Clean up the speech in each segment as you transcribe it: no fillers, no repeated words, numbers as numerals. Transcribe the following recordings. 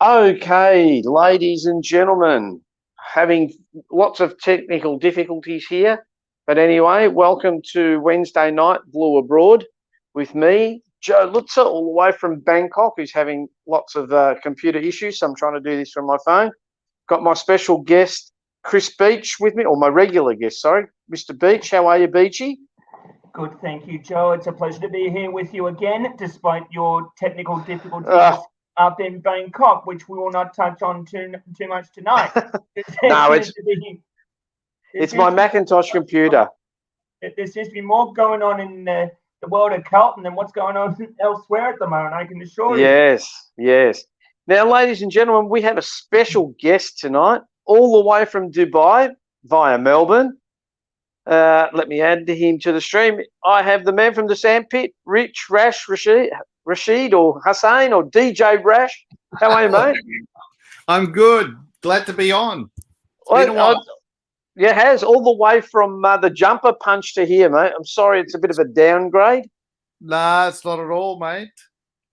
Okay, ladies and gentlemen, having lots of technical difficulties here. But anyway, welcome to Wednesday night Blue Abroad with me, Joe Luzza, all the way from Bangkok, who's having lots of computer issues. So I'm trying to do this from my phone. Got my special guest, Chris Beach, with me, or my regular guest, sorry, Mr. Beach. How are you, Beachy? Good, thank you, Joe. It's a pleasure to be here with you again, despite your technical difficulties Uh, up in Bangkok, which we will not touch on too much tonight. no, it's my Macintosh computer. There seems to be more going on in the world of Carlton than what's going on elsewhere at the moment, I can assure you. Yes, yes. Now, ladies and gentlemen, we have a special guest tonight, all the way from Dubai via Melbourne. Let me add him to the stream. I have the man from the sandpit, Rashid or Hussein or DJ Rash. How are you, mate? I'm good. Glad to be on. It's been a while. Yeah, it has, all the way from the jumper punch to here, mate. I'm sorry, it's a bit of a downgrade. Nah, it's not at all, mate.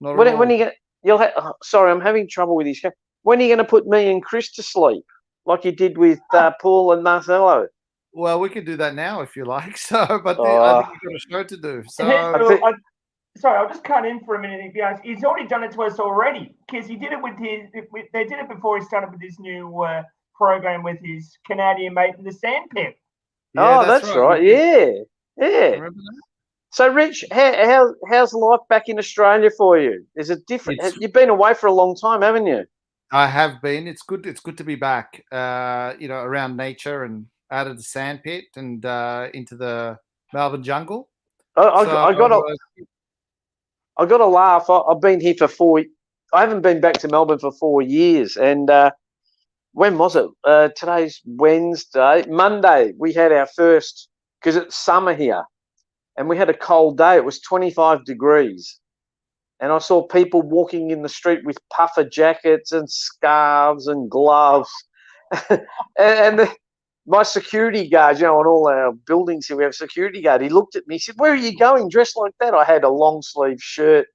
Not at When all. are you gonna? Sorry, I'm having trouble with this. When are you going to put me and Chris to sleep, like you did with Paul and Marcelo? Well, we can do that now if you like. So, but I think you've got a show to do. So, Sorry, I'll just cut in for a minute, guys. He's already done it to us already because he did it with they did it before he started with his new program with his Canadian mate in the sandpit. Yeah, that's right. Yeah. Remember that? So, Rich, how's life back in Australia for you? Is it different? You've been away for a long time, haven't you? I have been. It's good. It's good to be back. Around nature and out of the sandpit and into the Melbourne jungle. I got to laugh. I've been here for 4. I haven't been back to Melbourne for 4 years, and when was it? Today's Wednesday. Monday, we had our first, because it's summer here, and we had a cold day. It was 25 degrees. And I saw people walking in the street with puffer jackets and scarves and gloves. and my security guard, on all our buildings here, we have a security guard. He looked at me, he said, "Where are you going dressed like that?" I had a long sleeve shirt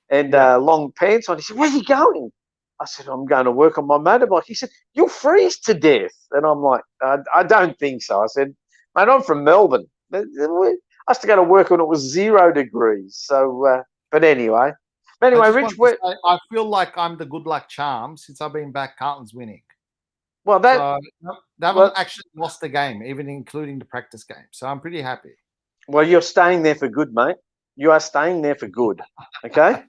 and long pants on. He said, "Where are you going?" I said, "I'm going to work on my motorbike." He said, "You'll freeze to death." And I'm like, I don't think so. I said, "Mate, I'm from Melbourne. I used to go to work when it was 0 degrees." So, but anyway, Rich, I feel like I'm the good luck charm since I've been back. Carlton's winning. Well, they haven't actually lost the game, even including the practice game. So I'm pretty happy. Well, you're staying there for good, mate. You are staying there for good. Okay,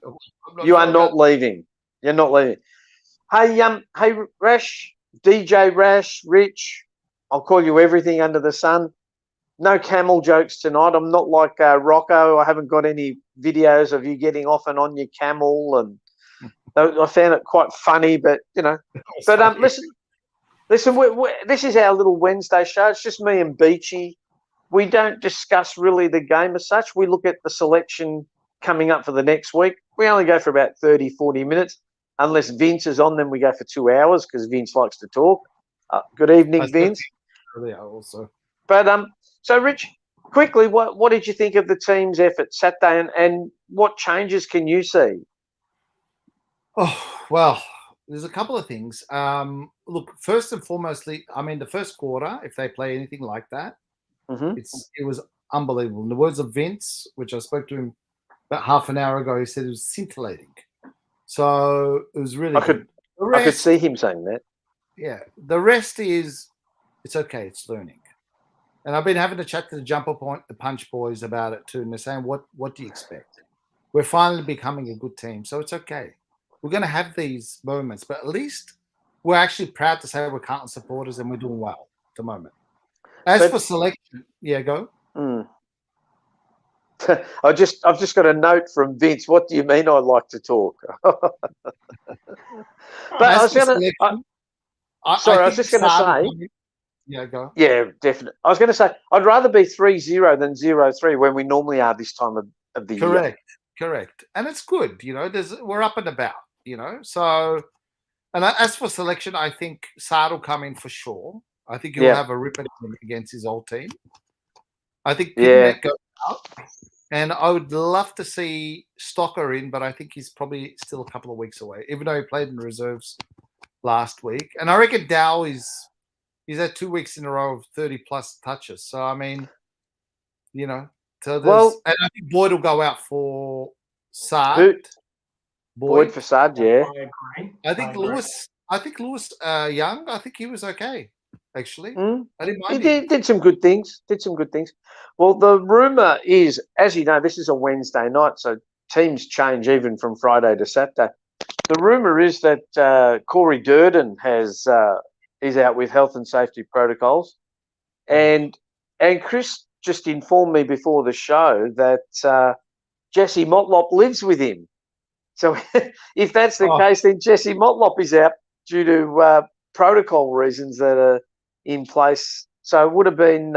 you are not leaving. You're not leaving. Hey, Rash, DJ Rash, Rich. I'll call you everything under the sun. No camel jokes tonight. I'm not like Rocco. I haven't got any videos of you getting off and on your camel, and I found it quite funny. But But listen. This is our little Wednesday show. It's just me and Beachy. We don't discuss really the game as such. We look at the selection coming up for the next week. We only go for about 30, 40 minutes. Unless Vince is on, then we go for 2 hours because Vince likes to talk. Good evening, Vince. Also. But so Rich, quickly, what did you think of the team's effort Saturday, and what changes can you see? Oh, well, there's a couple of things. Look, first and foremostly, the first quarter, if they play anything like that, it was unbelievable. In the words of Vince, which I spoke to him about half an hour ago, he said it was scintillating. So it was really good. I could see him saying that. Yeah. The rest is, it's okay. It's learning. And I've been having to chat to the punch boys about it too. And they're saying, what do you expect? We're finally becoming a good team. So it's okay. We're going to have these moments, but at least we're actually proud to say we're Carlton supporters and we're doing well at the moment. As for selection, go. I've just got a note from Vince. What do you mean I like to talk? But I was just going to say. Yeah, go. Yeah, definitely. I was going to say I'd rather be 3-0 than 0-3 when we normally are this time of the year. Correct. And it's good, we're up and about, So, and as for selection, I think Saad will come in for sure. I think he'll have a rip against his old team. I think Pignet goes out. And I would love to see Stocker in, but I think he's probably still a couple of weeks away, even though he played in reserves last week. And I reckon Dow he's had 2 weeks in a row of 30-plus touches. So, I mean, so and I think Boyd will go out for Sard. Boyd for Sard, yeah. I agree. I think Lewis Young, I think he was okay, actually. I didn't mind he did some good things. Well, the rumour is, as you know, this is a Wednesday night, so teams change even from Friday to Saturday. The rumour is that Corey Durden is out with health and safety protocols, and Chris just informed me before the show that Jesse Motlop lives with him. So if that's the case, then Jesse Motlop is out due to protocol reasons that are in place. So it would have been.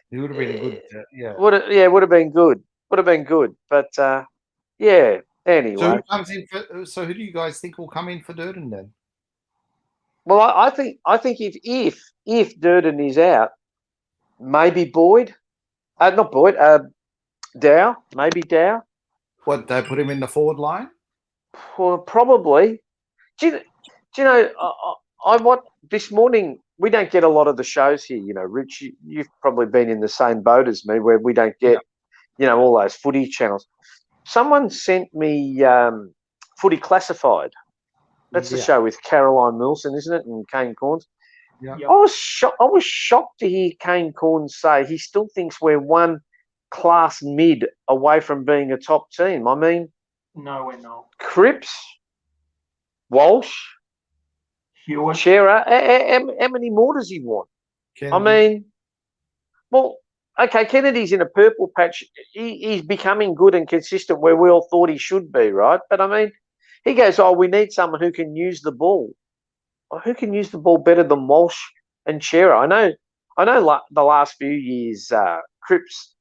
It would have been a good, yeah. Would have been good. Would have been good, but yeah. Anyway, so who comes in so who do you guys think will come in for Durden then? Well, I think if Durden is out, maybe Boyd, not Boyd, Dow, maybe Dow. What, they put him in the forward line? Well, probably. Do you know? I this morning. We don't get a lot of the shows here, Rich. You've probably been in the same boat as me, where we don't get, all those footy channels. Someone sent me Footy Classified. That's the show with Caroline Milson, isn't it, and Kane Corns. Yeah. I was shocked to hear Kane Corns say he still thinks we're one class mid away from being a top team. I mean, no, we're not. Cripps, Walsh, Hewitt, Shearer. How many more does he want? Kennedy. I mean, well, okay, Kennedy's in a purple patch. He's becoming good and consistent where we all thought he should be, right? But I mean, he goes, we need someone who can use the ball. Well, who can use the ball better than Walsh and Shearer? I know. The last few years, Cripps,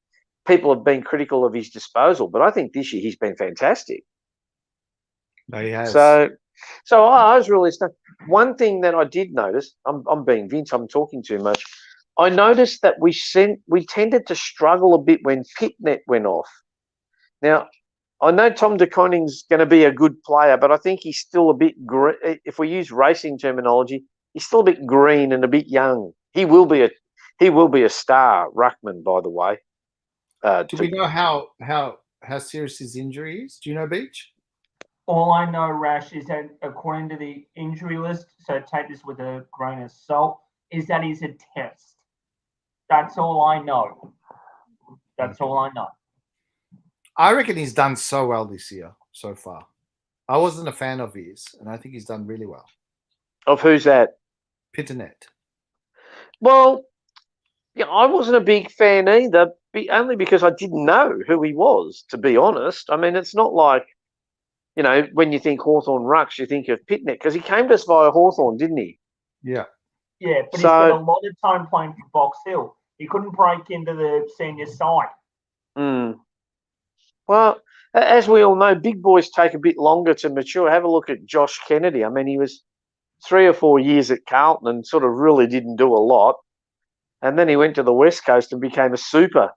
people have been critical of his disposal, but I think this year he's been fantastic. No, he has. So I was really stunned. One thing that I did notice, I'm being Vince, I'm talking too much. I noticed that we tended to struggle a bit when Pitnet went off. Now, I know Tom De Koning's going to be a good player, but I think he's still a bit, if we use racing terminology, he's still a bit green and a bit young. He will be a star ruckman, by the way. Do we know how serious his injury is? Do you know, Beach? All I know, Rash, is that according to the injury list, so take this with a grain of salt, is that he's a test. That's all I know. I reckon he's done so well this year so far. I wasn't a fan of his, and I think he's done really well. Of who's that? Pitnet. Well, I wasn't a big fan either, only because I didn't know who he was, to be honest. I mean, it's not like, when you think Hawthorn Rucks, you think of Pitnet, because he came to us via Hawthorn, didn't he? Yeah. Yeah, but he's got a lot of time playing for Box Hill. He couldn't break into the senior side. Well, as we all know, big boys take a bit longer to mature. Have a look at Josh Kennedy. I mean, he was 3 or 4 years at Carlton and sort of really didn't do a lot. And then he went to the West Coast and became a super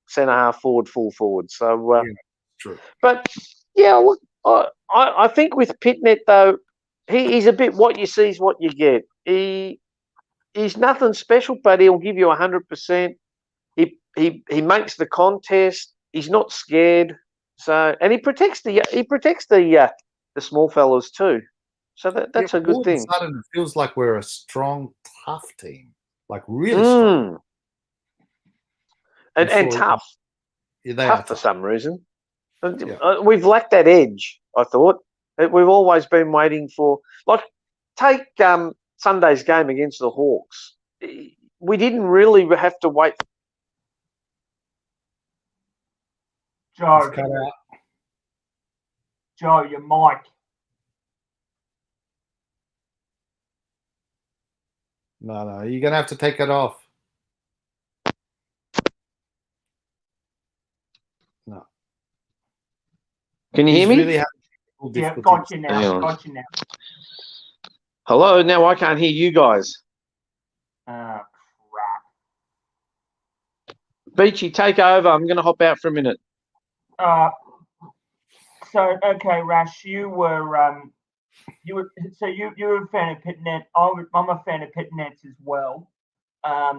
centre-half forward, full forward. So, true. But, look, I think with Pitnet, though, he's a bit what you see is what you get. He's nothing special, but he'll give you 100%. He makes the contest. He's not scared. So, and he protects the small fellas too. So that's a good thing. All of a sudden, it feels like we're a strong, tough team, like really strong, and tough. Yeah, tough for some reason. We've lacked that edge. I thought we've always been waiting for, like, take Sunday's game against the Hawks. We didn't really have to wait. Joe, your mic. No, you're going to have to take it off. No. Can you hear me? Really got you now. Hello, now I can't hear you guys. Crap. Beachy, take over. I'm going to hop out for a minute. So okay, Rash, you're a fan of Pitnet. I'm a fan of Pitnet's as well. I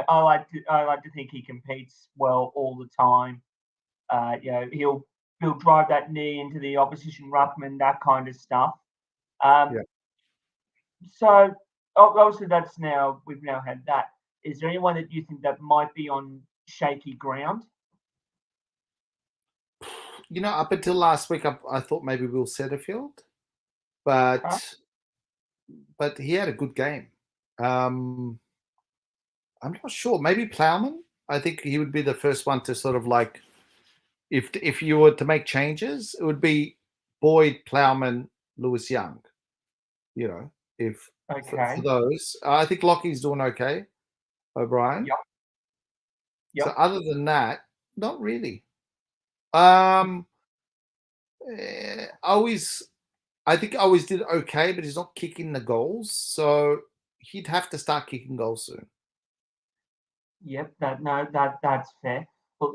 like to think he competes well all the time. He'll drive that knee into the opposition ruckman, that kind of stuff. So obviously we've now had that. Is there anyone that you think that might be on shaky ground? Up until last week, I thought maybe Will Setterfield, but he had a good game. I'm not sure. Maybe Plowman. I think he would be the first one to sort of like, if you were to make changes, it would be Boyd, Plowman, Lewis Young. For those, I think Lockie's doing okay. O'Brien. Yep. So other than that, not really. I think always did okay, but he's not kicking the goals, so he'd have to start kicking goals soon. Yep, that's fair. Look,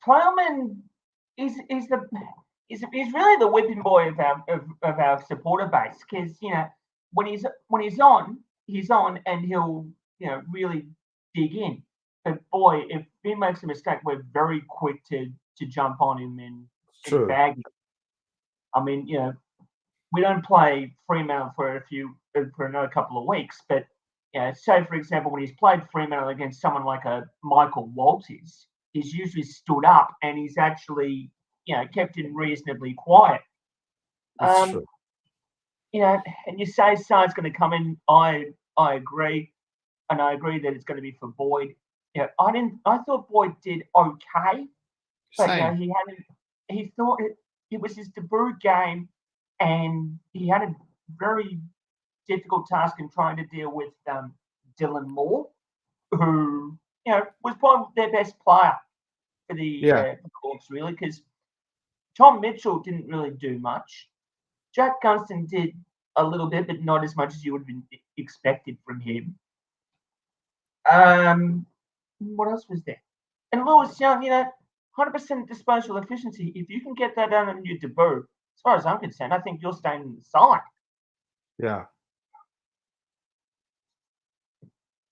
Plowman is really the whipping boy of our supporter base, because when he's on, and he'll really dig in. But boy, if he makes a mistake, we're very quick to jump on him and bag him. I mean, we don't play Fremantle for another couple of weeks, but say for example, when he's played Fremantle against someone like a Michael Walters, he's usually stood up and he's actually kept him reasonably quiet. That's true. And you say Sar's going to come in. I agree, and I agree that it's going to be for Boyd. I thought Boyd did okay, but he thought it was his debut game, and he had a very difficult task in trying to deal with Dylan Moore, who was probably their best player for the Hawks, really, because Tom Mitchell didn't really do much. Jack Gunston did a little bit, but not as much as you would have been expected from him. What else was there? And Lewis Young, 100% disposal efficiency. If you can get that done on your debut, as far as I'm concerned, I think you're staying in the side. Yeah.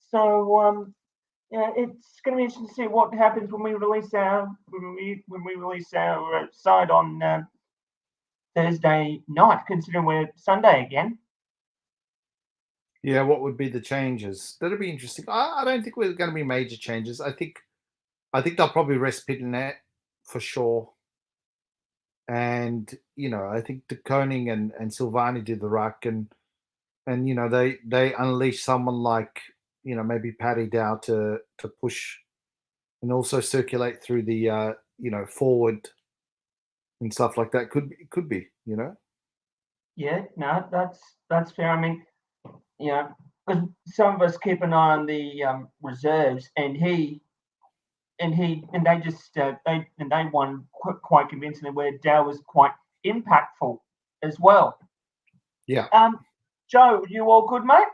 So it's going to be interesting to see what happens when we release our side on Thursday night, considering we're Sunday again. Yeah, what would be the changes? That'll be interesting. I don't think we're going to be major changes. I think they'll probably rest Pitnet for sure. And I think De Koning and Silvani did the ruck, and they unleash someone like maybe Paddy Dow to push and also circulate through the forward and stuff like that. Could be. Yeah, no, that's fair. I mean, because some of us keep an eye on the reserves, and they won quite convincingly, where Dow was quite impactful as well. Yeah. Joe, you all good, mate?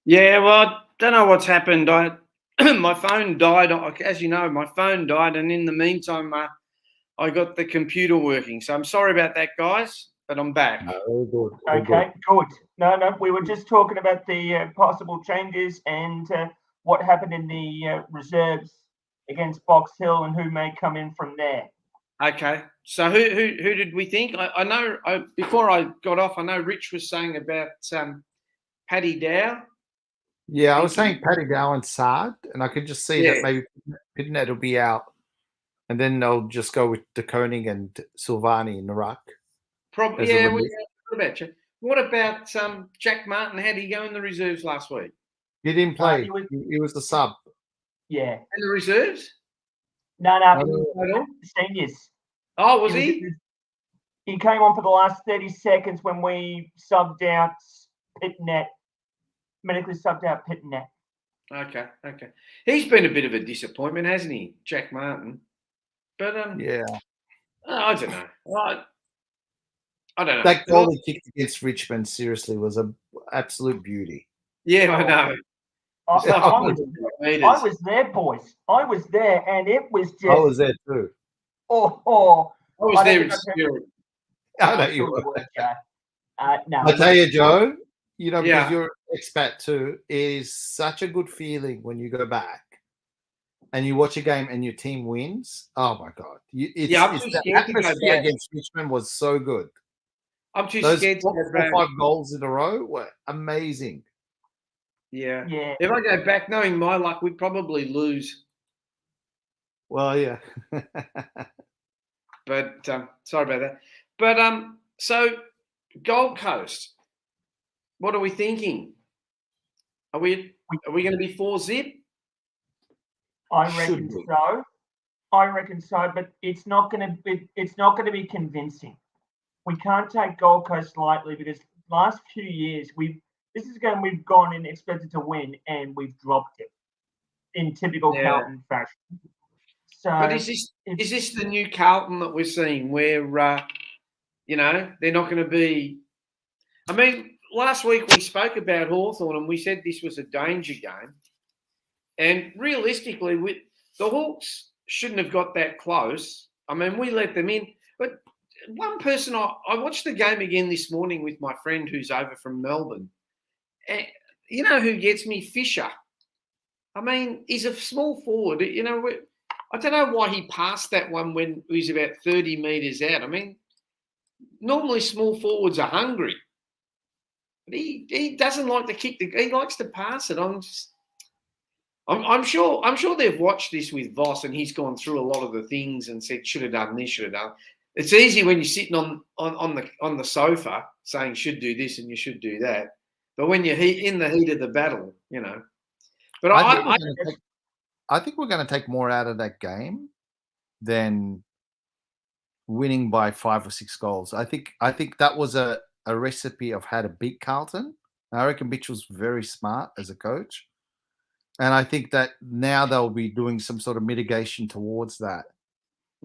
Yeah, well, I don't know what's happened. My phone died. As you know, my phone died, and in the meantime, I got the computer working. So I'm sorry about that, guys, but I'm back. All good. Okay, good. No, we were just talking about the possible changes and what happened in the reserves against Box Hill and who may come in from there. Okay, so who did we think? I know before I got off, I know Rich was saying about Paddy Dow. Yeah, I was saying Paddy Dow and Sard, and I could just see that maybe Pitnet will be out, and then they'll just go with De Koning and Silvani in the ruck. Probably, yeah. What about Jack Martin? How did he go in the reserves last week? He didn't play. He was the sub. Yeah. And the reserves? No. Seniors. Oh, was he? He came on for the last 30 seconds when we subbed out Pitnet. Medically subbed out Pitnet. Okay. He's been a bit of a disappointment, hasn't he, Jack Martin? But yeah. I don't know. I don't know. That goal he kicked against Richmond, seriously, was an absolute beauty. Yeah, I know. I was there, boys. I was there, and it was just. I was there too. Oh, I was there in spirit. I know you were. Joe. No, I tell you, Joe, because Yeah. you're an expat too, it is such a good feeling when you go back and you watch a game and your team wins. Oh my God. I'm too the scared to go atmosphere back. against Richmond was so good. I'm too Those scared to four go or back. 5 goals in a row were amazing. Yeah. Yeah. If I go back, knowing my luck, we'd probably lose. Well, yeah. But sorry about that. But so Gold Coast, what are we thinking? Are we going to be 4-0? I reckon so. I reckon so, but it's not going to be convincing. We can't take Gold Coast lightly because last few years we've gone in expected to win and we've dropped it in typical Carlton fashion. So, but is this the new Carlton that we're seeing where they're not going to be? I mean, last week we spoke about Hawthorn and we said this was a danger game, and realistically, the Hawks shouldn't have got that close. I mean, we let them in, but one person I watched the game again this morning with my friend who's over from Melbourne. And you know who gets me? Fisher. I mean, he's a small forward. I don't know why he passed that one when he was about 30 metres out. I mean, normally small forwards are hungry, but he doesn't like to kick he likes to pass it. I'm sure they've watched this with Voss and he's gone through a lot of the things and said should have done this, should have done. It's easy when you're sitting on the sofa saying should do this and you should do that, but when you're in the heat of the battle, But I think we're going to take more out of that game than winning by 5 or 6 goals. I think that was a recipe of how to beat Carlton. I reckon Mitch was very smart as a coach. And I think that now they'll be doing some sort of mitigation towards that.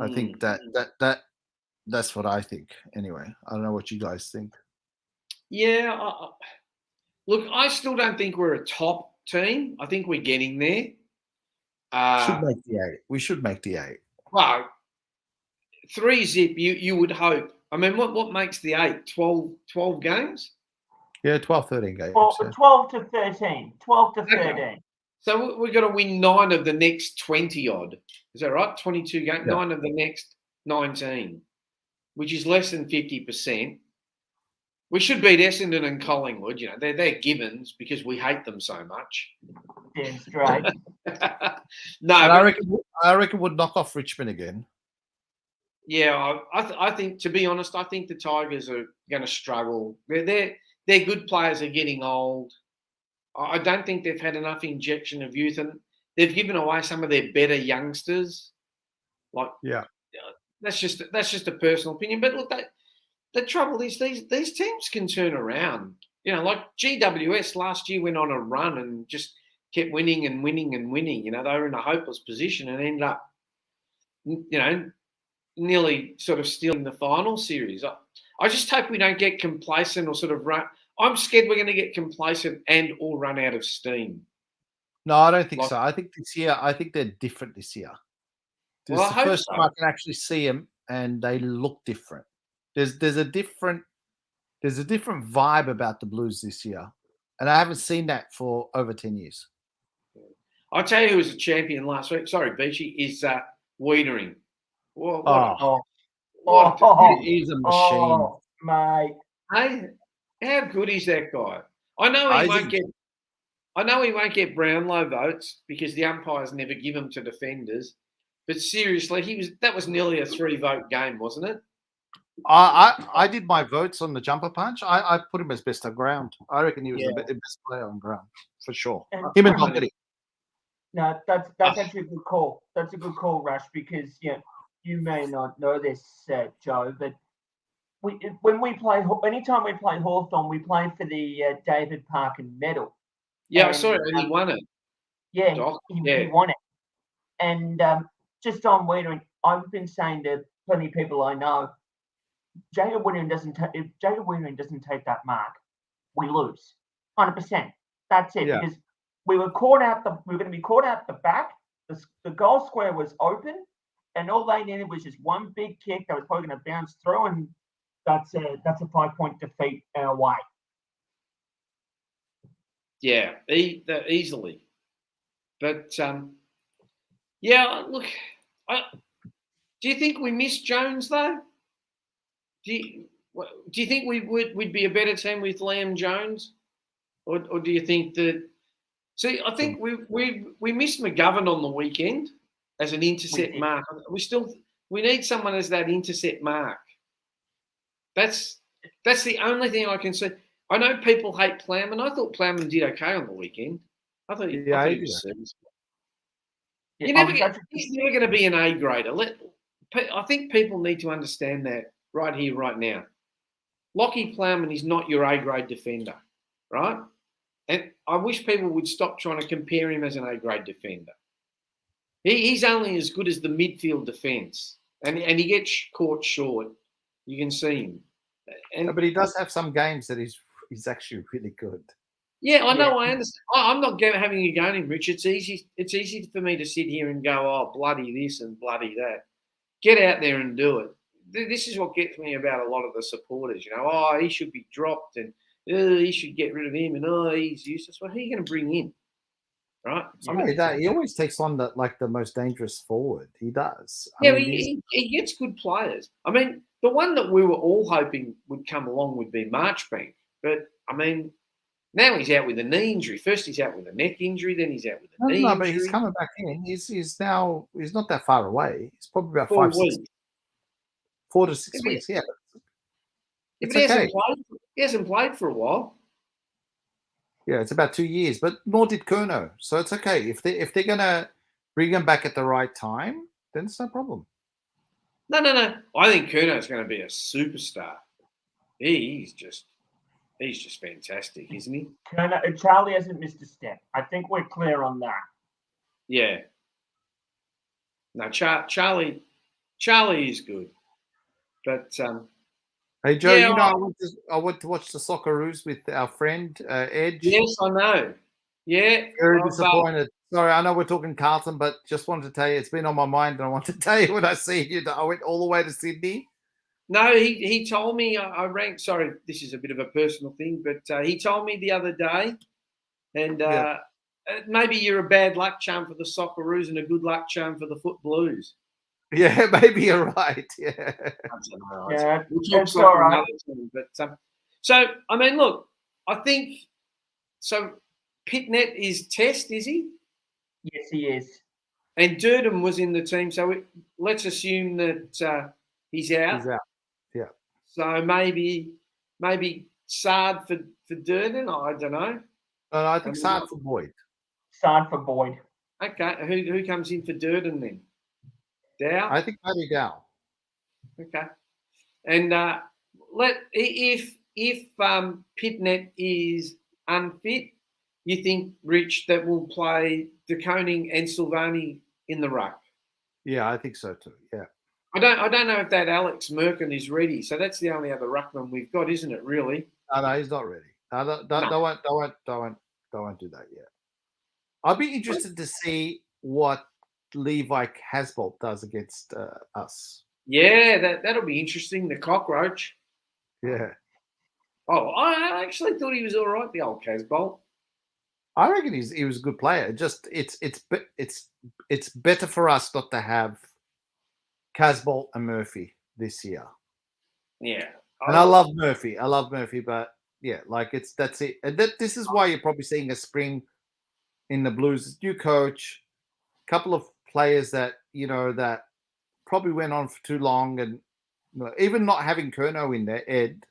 I think that's what I think. Anyway, I don't know what you guys think. Yeah. Look, I still don't think we're a top team. I think we're getting there. Should make the 8. We should make the 8. Well, 3-0, you would hope. I mean, what makes the 8? 12 games? Yeah, 12, 13 games. Well, yeah. 12 to 13. 12 to 13. Okay. So we've got to win 9 of the next 20 odd. Is that right? 22 games, Yeah. 9 of the next 19, which is less than 50%. We should beat Essendon and Collingwood. They're givens because we hate them so much. Damn straight. No, I reckon we'll knock off Richmond again. Yeah, I think, to be honest, I think the Tigers are going to struggle. Their good players are getting old. I don't think they've had enough injection of youth, and they've given away some of their better youngsters. That's just a personal opinion. But look, the trouble is these teams can turn around. Like GWS last year went on a run and just kept winning and winning and winning. They were in a hopeless position and ended up, nearly sort of stealing the final series. I just hope we don't get complacent or sort of run. I'm scared we're going to get complacent and or run out of steam. No, I don't think so. I think this year, they're different this year. This is the first time I can actually see them, and they look different. There's a different vibe about the Blues this year, and I haven't seen that for over 10 years. I'll tell you who was a champion last week. Sorry, Beachy, is Wiedering. He's a machine. Oh, mate. Hey, how good is that guy? I know he won't get Brownlow votes because the umpires never give them to defenders. But seriously, that was nearly a 3-vote game, wasn't it? I did my votes on the jumper punch. I put him as best on ground. I reckon he was the best player on ground for sure. Him and Doherty. No, that's actually a good call. That's a good call, Rush, because you may not know this, Joe, but anytime we play Hawthorn, we play for the David Parkin medal. Yeah, I saw it, and he won it. Yeah, he won it. And just on Wiedering, I've been saying to plenty of people I know, if Jacob Wiedering doesn't take that mark, we lose 100%. That's it. Yeah. Because we were caught out we were going to be caught out the back. The goal square was open, and all they needed was just one big kick that was probably going to bounce through, and that's a 5-point defeat our way. Yeah, easily. But yeah, look, do you think we miss Jones though? Do you think we'd be a better team with Liam Jones, or do you think that? See, I think we missed McGovern on the weekend as an intercept mark. We need someone as that intercept mark. That's the only thing I can see. I know people hate Plowman. I thought Plowman did okay on the weekend. I thought he was he's never going to be an A grader. I think people need to understand that right here, right now. Lockie Plowman is not your A grade defender, right? And I wish people would stop trying to compare him as an A grade defender. He's only as good as the midfield defence, and he gets caught short. You can see him. But he does have some games that he's actually really good. Yeah, I know. I understand. I'm not having a go at him, Rich. It's easy for me to sit here and go, oh, bloody this and bloody that. Get out there and do it. This is what gets me about a lot of the supporters. Oh, he should be dropped, and he should get rid of him, and he's useless. Well, who are you going to bring in? Right? He always takes on the most dangerous forward. He does. He gets good players. I mean, the one that we were all hoping would come along would be Marchbank. But, I mean, now he's out with a knee injury. First he's out with a neck injury, then he's out with a knee injury. No, but he's coming back in. He's not that far away. He's probably about 4 to 6 weeks, yeah. But he hasn't played for a while. Yeah, it's about 2 years, but nor did Curnow. So it's okay. If they're going to bring him back at the right time, then it's no problem. No. I think Curnow's going to be a superstar. He's just fantastic, isn't he? Charlie hasn't missed a step. I think we're clear on that. Yeah. No, Charlie is good. But hey Joe, I went to watch the Socceroos with our friend Edge. Yes, I know. Yeah, very disappointed. Sorry, I know we're talking Carlton, but just wanted to tell you it's been on my mind, and I want to tell you when I see you. I went all the way to Sydney. No, he told me I rang. Sorry, this is a bit of a personal thing, but he told me the other day, and maybe you're a bad luck charm for the Socceroos and a good luck charm for the Foot Blues. Yeah, maybe you're right. Yeah. Yeah, it's all right. But, so, I mean, look, I think so. Pitnet is Test, is he? Yes, he is. And Durden was in the team, so let's assume that he's out. He's out. Yeah. So maybe Sard for Durden. I don't know. I think Sard for Boyd. Sard for Boyd. Okay. Who comes in for Durden then? Dow? I think maybe Dow. Okay. And if Pitnet is unfit, you think, Rich, that will play De Koning and Silvani in the ruck? Yeah, I think so too. Yeah. I don't know if that Alex Merkin is ready. So that's the only other ruckman we've got, isn't it? Really? No, he's not ready. They won't do that yet. I'd be interested to see what Levi Casbolt does against us. Yeah, that'll be interesting. The cockroach. Yeah. Oh, I actually thought he was all right, the old Casbolt. I reckon he was a good player. Just it's better for us not to have Casbolt and Murphy this year. Yeah. And I love Murphy, but yeah, that's it. And this is why you're probably seeing a spring in the Blues. New coach, couple of players that that probably went on for too long, and even not having Curnow in there, Ed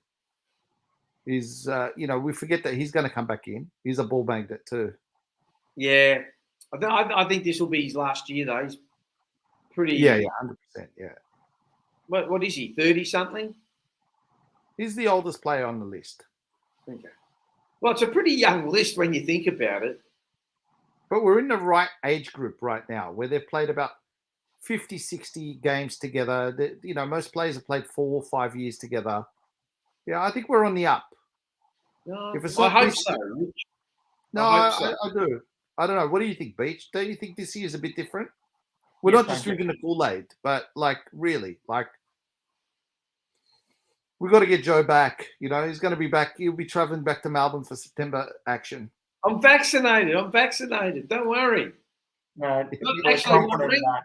is we forget that he's going to come back in. He's a ball magnet too. Yeah, I think this will be his last year though. He's pretty. Yeah, 100%. Yeah. What is he? 30 something. He's the oldest player on the list. Okay. Well, it's a pretty young list when you think about it. But we're in the right age group right now where they've played about 50, 60 games together. Most players have played 4 or 5 years together. Yeah, I think we're on the up. No, I hope so. No, I do. I don't know. What do you think, Beach? Don't you think this year is a bit different? We're Yes, not just I do. drinking the Kool-Aid, but like really, like we've got to get Joe back. You know, he's going to be back. He'll be traveling back to Melbourne for September action. I'm vaccinated. Don't worry. No, Look, we're actually, confident of that.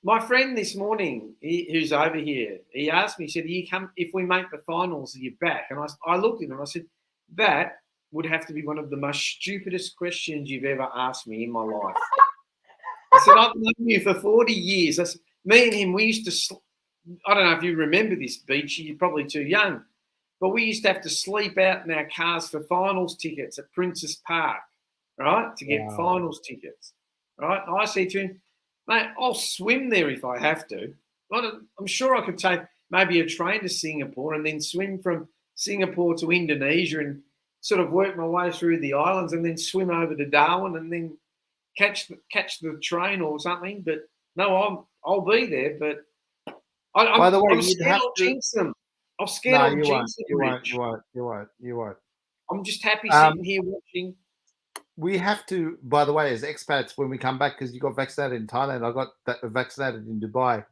my friend this morning, who's over here, he asked me, he said, if we make the finals, are you back? And I looked at him and I said, that would have to be one of the most stupidest questions you've ever asked me in my life. I said, I've known you for 40 years. I said, me and him, we used to, I don't know if you remember this, Beach, you're probably too young, but we used to have to sleep out in our cars for finals tickets at Princess Park, right, to get finals tickets, right? And I said to him, mate, I'll swim there if I have to. I'm sure I could take maybe a train to Singapore and then swim from Singapore to Indonesia and sort of work my way through the islands and then swim over to Darwin and then catch the train or something. But no, I'll be there. But By the way, I'm scared I'll jinx them. I'm scared I'll jinx them. You won't. I'm just happy sitting here watching. We have to, by the way, as expats, when we come back, because you got vaccinated in Thailand, I got vaccinated in Dubai.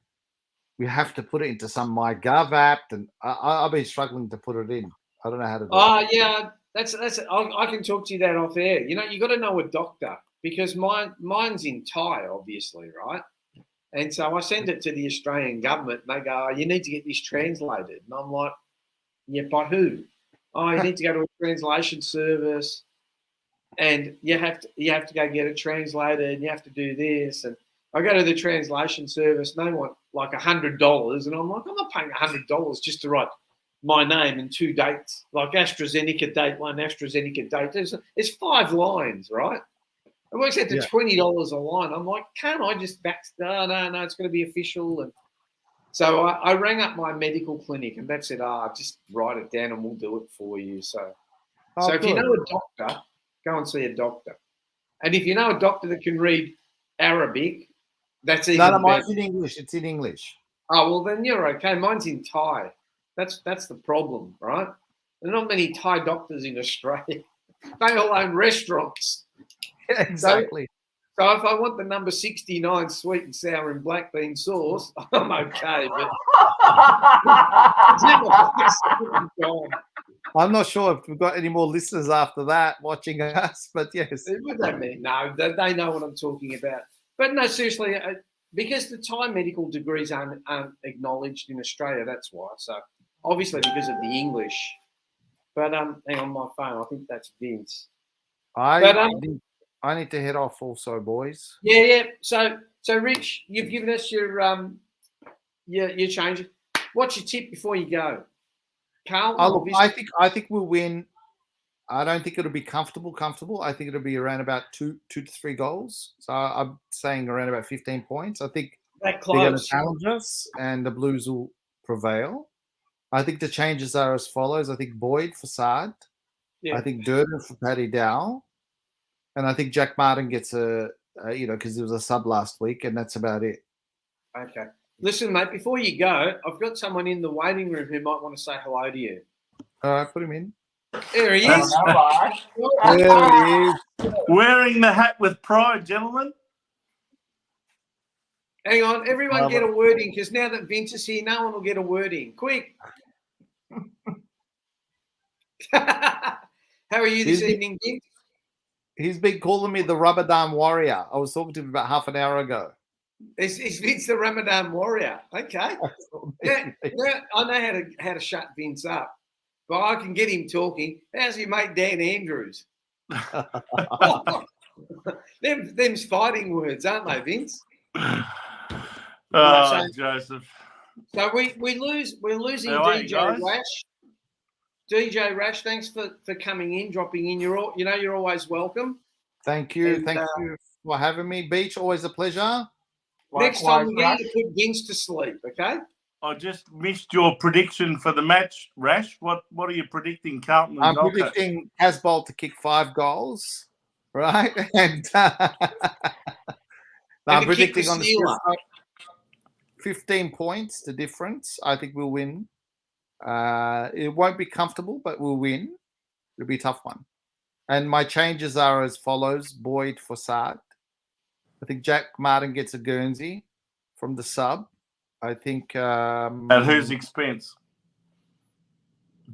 We have to put it into some MyGov app, and I've been struggling to put it in. I don't know how to do it. Oh, yeah, that's. I can talk to you that off air. You know, you got to know a doctor because mine's in Thai, obviously, right? And so I send it to the Australian government, and they go, oh, you need to get this translated. And I'm like, yeah, by who? Oh, you need to go to a translation service, and you have to go get it translated, and you have to do this. And I go to the translation service, and they want like $100, and I'm like, I'm not paying $100 just to write my name and 2 dates, like AstraZeneca date 1, AstraZeneca date. It's 5 lines, right? It works out to $20 a line. I'm like, can't I just no, it's going to be official. And so I rang up my medical clinic and they said, just write it down and we'll do it for you. So if you know a doctor, go and see a doctor. And if you know a doctor that can read Arabic, that's even better. Mine's in English. It's in English. Oh, well, then you're okay. Mine's in Thai. That's the problem, right? There are not many Thai doctors in Australia. They all own restaurants. Exactly. So if I want the number 69 sweet and sour and black bean sauce, I'm okay. But I'm not sure if we've got any more listeners after that watching us, but yes. What does that mean? No, they know what I'm talking about. But no, seriously, because the Thai medical degrees aren't acknowledged in Australia, that's why. So obviously because of the English. But hang on my phone. I think that's Vince. I need to head off also, boys. Yeah. So Rich, you've given us your change. What's your tip before you go? Carl? I think we'll win. I don't think it'll be comfortable. I think it'll be around about 2 to 3 goals. So I'm saying around about 15 points. I think they're going to challenge us and the Blues will prevail. I think the changes are as follows. I think Boyd for Saad. Yeah. I think Durden for Paddy Dow. And I think Jack Martin gets because there was a sub last week, and that's about it. Okay. Listen, mate, before you go, I've got someone in the waiting room who might want to say hello to you. All right, put him in. There he is. There he is. Wearing the hat with pride, gentlemen. Hang on, everyone get a word in, because now that Vince is here, no one will get a word in. Quick. How are you this evening, Vince? He's been calling me the Ramadan Warrior. I was talking to him about half an hour ago. Is Vince the Ramadan Warrior? Okay. Yeah, I know how to shut Vince up, but I can get him talking. How's your mate Dan Andrews? Them's fighting words, aren't they, Vince? Joseph. So we're losing DJ Rash. DJ Rash, thanks for coming in, dropping in. You're always welcome. Thank you. Thank you for having me. Beach, always a pleasure. Next time we need to put Vince to sleep, okay? I just missed your prediction for the match, Rash. What are you predicting, Carlton? I'm predicting Casbolt to kick 5 goals, right? And I'm predicting on the 15 points, the difference. I think we'll win. It won't be comfortable, but we'll win. It'll be a tough one. And my changes are as follows: Boyd for Saad. I think Jack Martin gets a Guernsey from the sub. I think. At whose expense?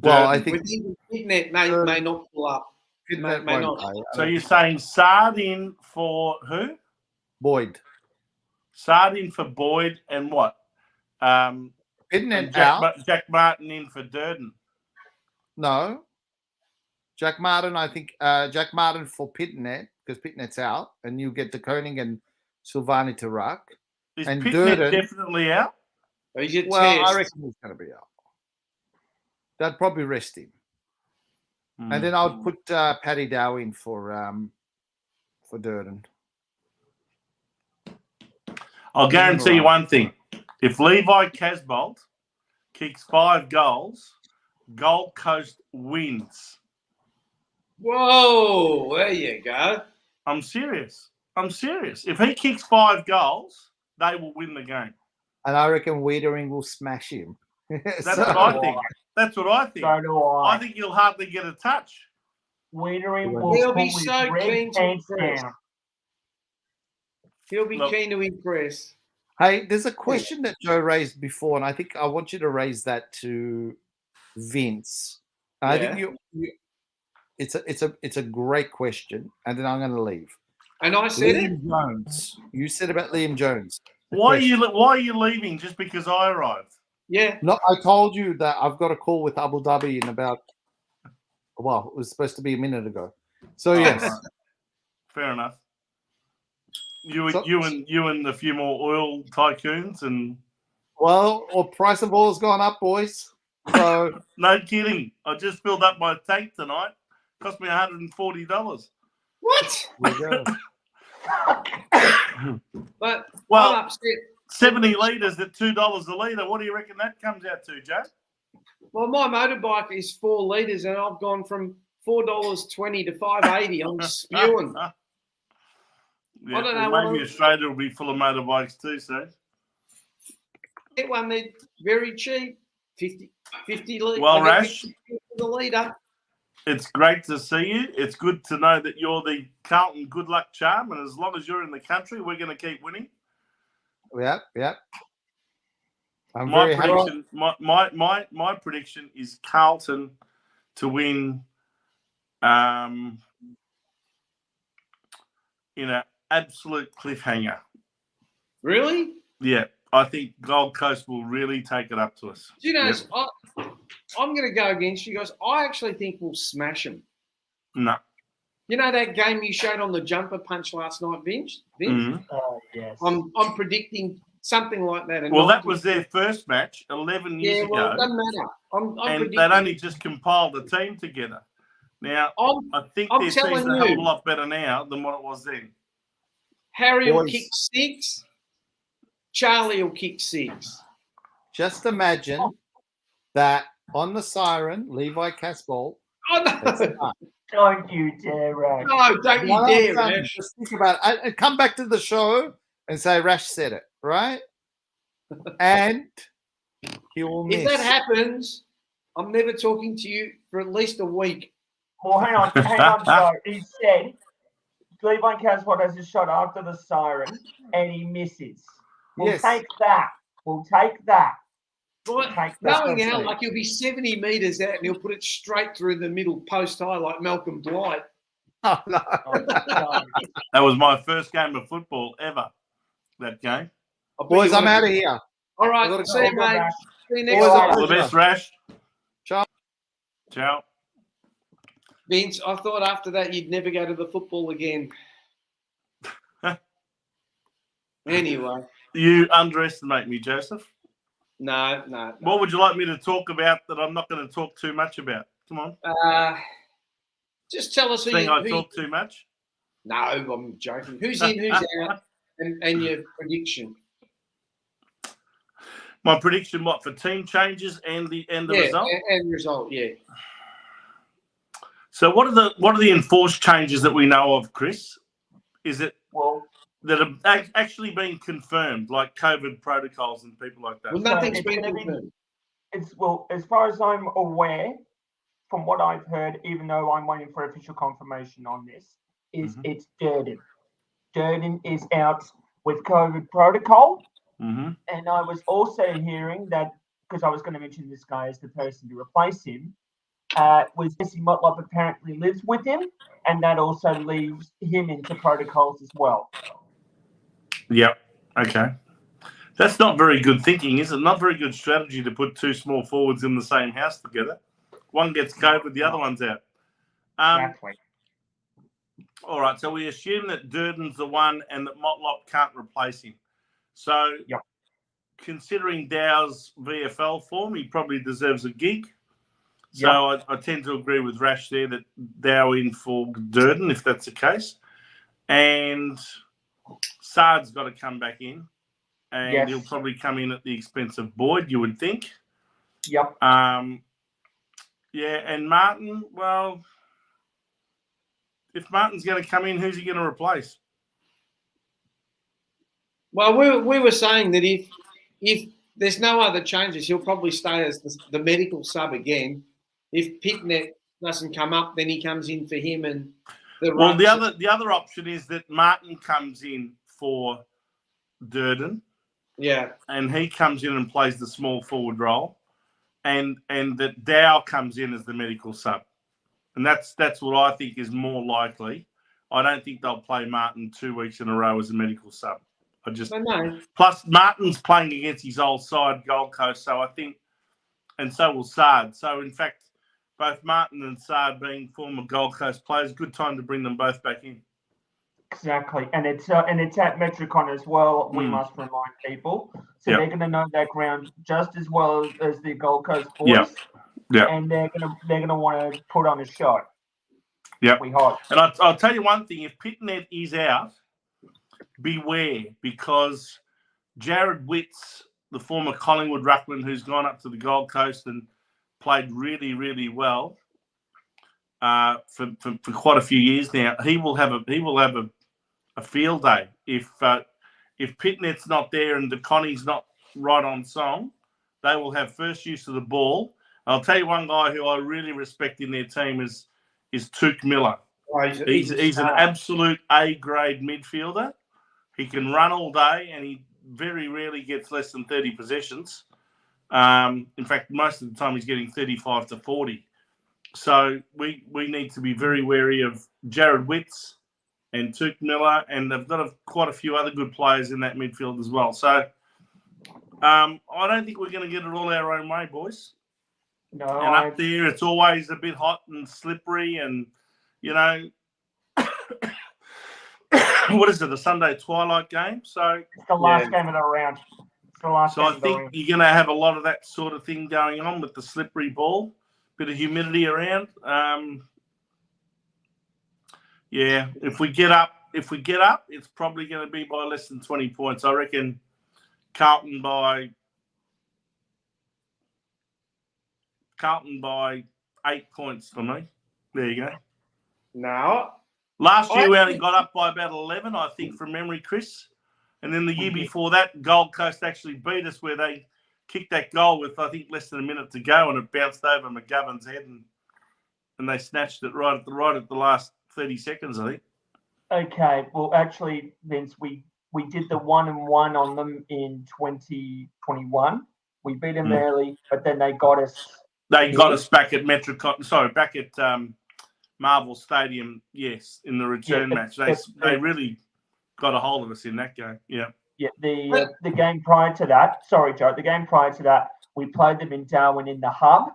Well, I Durden. think Pignet may not pull up. Pidnet may won't not. play. So you're saying Sardin for who? Boyd. Sardin for Boyd and what? And Pidnet out. Jack Martin in for Durden. No. Jack Martin, I think Jack Martin for Pitnet, because Pitnet's out, and you get De Koning and Silvani to ruck. Is And Pitnet Durden, definitely out? He's your well, test. I reckon he's going to be out. That'd probably rest him. And then I would put Paddy Dow in for Durden. I'll guarantee you one thing. If Levi Casbolt kicks 5 goals, Gold Coast wins. Whoa, there you go. I'm serious. If he kicks 5 goals, they will win the game. And I reckon Wiedering will smash him. That's what I think. That's what I think. So do I. I think you'll hardly get a touch. Wiedering will He'll pull be his so red keen to pants impress. down. He'll be Look. keen to impress. Hey, there's a question that Joe raised before, and I think I want you to raise that to Vince. I think you it's a great question, and then I'm going to leave. And I said it. Liam Jones. You said about Liam Jones. Why are you leaving just because I arrived? Yeah. No, I told you that I've got a call with Abu Dhabi in about. Well, it was supposed to be a minute ago. So yes, right. Fair enough. You and a few more oil tycoons and. well, price of oil's gone up, boys. So No kidding. I just filled up my tank tonight. Cost me $140. What? there you go. But Well, I'm upset. 70 litres at $2 a litre. What do you reckon that comes out to, Joe? Well, my motorbike is 4 litres, and I've gone from $4.20 to $5.80. I'm spewing. Yeah, I don't know well, maybe what- Australia will be full of motorbikes too, so. Get one, they're very cheap. 50 litres. Well, Rash, the litre. it's great to see you. It's good to know that you're the Carlton good luck charm, and as long as you're in the country, we're going to keep winning. Yeah. I'm My very happy. prediction, my prediction is Carlton to win, in an absolute cliffhanger. Really? Yeah, I think Gold Coast will really take it up to us. Do you know, Yep. I'm going to go against you guys. I actually think we'll smash them. No. You know that game you showed on the jumper punch last night, Vince? Mhm. Oh, yes. I'm predicting something like that. Well, that was their first match 11 years yeah, well, it ago, doesn't matter. I'm and predicting. they'd only just compiled the team together. Now, I think I'm their telling team's a hell of a you. lot better now than what it was then. Harry will Boys. kick 6. Charlie will kick 6. Just imagine that on the siren, Levi Casbolt. Oh, no. Don't you dare, Rash. No, don't you One dare, of them, Rash. just think about it. And come back to the show and say Rash said it, right? And he will miss. If that happens, I'm never talking to you for at least a week. Well, hang on, Joe. He said Levi Casbolt has a shot after the siren and he misses. We'll Yes. take that. We'll take that. Right? Take that. Knowing That's how, right. like, he'll be 70 metres out and he'll put it straight through the middle post high like Malcolm Blight. Oh, no. Oh, no. That was my first game of football ever, that game. I bet Boys, you I'm wanna- out of here. All I right, gotta see go. you, mate. Rash. See you next Boys, time. All the best, Rash. Ciao. Ciao. Vince, I thought after that you'd never go to the football again. Anyway, You underestimate me, Joseph. no. What would you like me to talk about that I'm not going to talk too much about? Come on. Just tell us who Think I you... talk too much? No, I'm joking. Who's in, who's out, and your prediction. My prediction, what, for team changes and the result? And result, yeah. So what are the enforced changes that we know of, Chris? Is it Well, that have actually been confirmed, like COVID protocols and people like that? Well, nothing's it's been gonna be- confirmed. as far as I'm aware, from what I've heard, even though I'm waiting for official confirmation on this, is it's Durden. Durden is out with COVID protocol. Mm-hmm. And I was also hearing that, because I was going to mention this guy as the person to replace him, was Jesse Motlop apparently lives with him, and that also leaves him into protocols as well. Yep. Okay. That's not very good thinking, is it? Not very good strategy to put two small forwards in the same house together. One gets COVID, the other one's out. Exactly. All right, so we assume that Durden's the one and that Motlop can't replace him. So, considering Dow's VFL form, he probably deserves a gig. So I tend to agree with Rash there that Dow in for Durden, if that's the case. And Sard's got to come back in. And he'll probably come in at the expense of Boyd, you would think. Yep. And Martin, well, if Martin's going to come in, who's he going to replace? Well, we were saying that if there's no other changes, he'll probably stay as the medical sub again. If Pitnet doesn't come up, then he comes in for him and the other option is that Martin comes in for Durden. Yeah. And he comes in and plays the small forward role. And that Dow comes in as the medical sub. And that's what I think is more likely. I don't think they'll play Martin 2 weeks in a row as a medical sub. Plus Martin's playing against his old side, Gold Coast, so I think, and so will Sard. So in fact, both Martin and Sard being former Gold Coast players, good time to bring them both back in. Exactly, and it's at Metricon as well. We must remind people, so they're going to know that ground just as well as the Gold Coast boys. Yeah, and they're gonna want to put on a show. Yeah, we hope. And I'll tell you one thing: if Pitnet is out, beware, because Jared Witts, the former Collingwood ruckman who's gone up to the Gold Coast and played really, really well for quite a few years now, he will have a field day if Pitnet's not there and DeConnie's not right on song. They will have first use of the ball. I'll tell you one guy who I really respect in their team is Touk Miller. Oh, he's an absolute A-grade midfielder. He can run all day, and he very rarely gets less than 30 possessions. In fact, most of the time he's getting 35 to 40. So we need to be very wary of Jared Witts and Touk Miller, and they've got quite a few other good players in that midfield as well. So I don't think we're going to get it all our own way, boys. No, and up there, it's always a bit hot and slippery, and what is it? A Sunday twilight game. So it's the last game of the round. It's the last. So I think you're going to have a lot of that sort of thing going on with the slippery ball, bit of humidity around. If we get up, it's probably going to be by less than 20 points. I reckon Carlton by 8 points for me. There you go. No. Last year we only got up by about 11, I think, from memory, Chris. And then the year before that, Gold Coast actually beat us where they kicked that goal with, I think, less than a minute to go, and it bounced over McGovern's head, and they snatched it right at the last 30 seconds, I think. Okay. Well, actually, Vince, we did the 1-1 on them in 2021. We beat them early, but then they got us. They got us back at back at Marvel Stadium, yes, in the return match. They really got a hold of us in that game. Yeah. Yeah. The game prior to that, sorry, Joe. The game prior to that, we played them in Darwin in the hub,